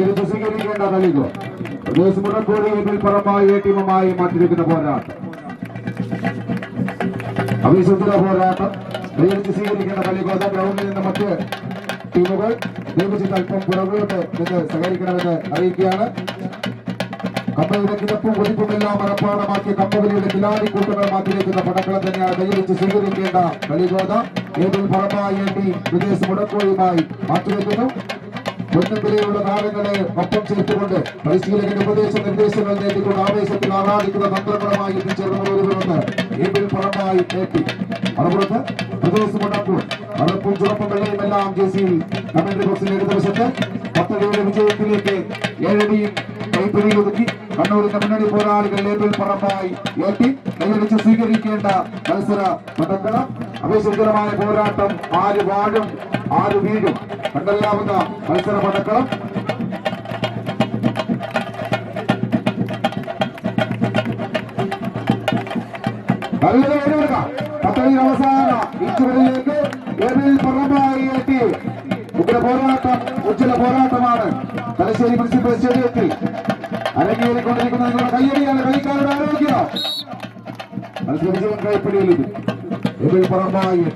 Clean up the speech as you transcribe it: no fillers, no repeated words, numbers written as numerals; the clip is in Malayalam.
കൈയടിച്ച് സ്വീകരിക്കേണ്ട കളികൾ പ്രദേശ് മുടക്കോടി പറമ്പായ ടീമുമായി മാറ്റിവെക്കുന്ന പോരാട്ടം അവിശുദ്ധ പോരാട്ടം കൈയടിച്ച് സ്വീകരിക്കേണ്ട കളികൾ ഗ്രൗണ്ടിൽ നിന്ന് മറ്റ് ടീമുകൾ നിർമ്മിച്ചിട്ട് അല്പം പുറകോട്ട് നിന്ന് സഹകരിക്കണമെന്ന് അറിയിക്കുകയാണ്. കപ്പയുടെ കിടപ്പും ഒലിപ്പുമെല്ലാം മനഃപ്പാടമാക്കി കപ്പകളിയുടെ കിലാടിക്കൂട്ടങ്ങൾ മാറ്റിവെക്കുന്ന പടക്കളം തന്നെയാണ് കൈയടിച്ച് സ്വീകരിക്കേണ്ട കളിഗോത ഏതിൽ പറമ്പായ ടീം വിദേശ മുടക്കോയുമായി മാറ്റിവെക്കുന്നു. പൊന്നുവിലയുള്ള താരങ്ങളെ ഒപ്പം ചേർത്തുകൊണ്ട് പരിശീലകന്റെ ഉപദേശ നിർദ്ദേശങ്ങൾ നേടിക്കൊണ്ട് ആവേശത്തിൽ ആറാടിക്കുന്ന തന്ത്രങ്ങളുമായി എത്തിച്ചേർന്നവരുമെന്ന് ഏതിൽ പറമ്പായി നേടി മറുപുറത്ത് പ്രദേശ് മുടക്കൂർ അറപ്പും ചുറപ്പും വെള്ളയും എല്ലാം ജേസിയിൽ കമന്ററി ബോക്സിൽ ഇടതുവശത്ത് പദ്ധതിയുടെ വിജയത്തിലേക്ക് ഏഴടിയും കൈപ്പിടിയിൽ ഒതുക്കി കണ്ണൂരിന്റെ മുന്നണി പോരാളികൾ ലേബിൾ പറമ്പായി ഏറ്റി കൈയടിച്ച് സ്വീകരിക്കേണ്ട മത്സര പദക്കളം അവിശുദ്ധമായ പോരാട്ടം ആര് വാഴും ആര് വീഴും കണ്ടെല്ലാവുന്ന മത്സര പദക്കളം പദ്ധതിയുടെ അവസാന ഇഞ്ചുകളിലേക്ക് ലേബിൾ പറമ്പായി എത്തി ഉഗ്ര പോരാട്ടം ഉജ്ജ്വല പോരാട്ടമാണ് തലശ്ശേരി മുനിസിപ്പൽ സ്റ്റേഡിയത്തിൽ അരങ്ങേറിക്കൊണ്ടിരിക്കുന്ന നിങ്ങളുടെ കയ്യടിയാണ് കളിക്കാരുടെ ആരോഗ്യം മത്സര വിജയം കൈപ്പിടിയിൽ ലേബിൾ പറമ്പായി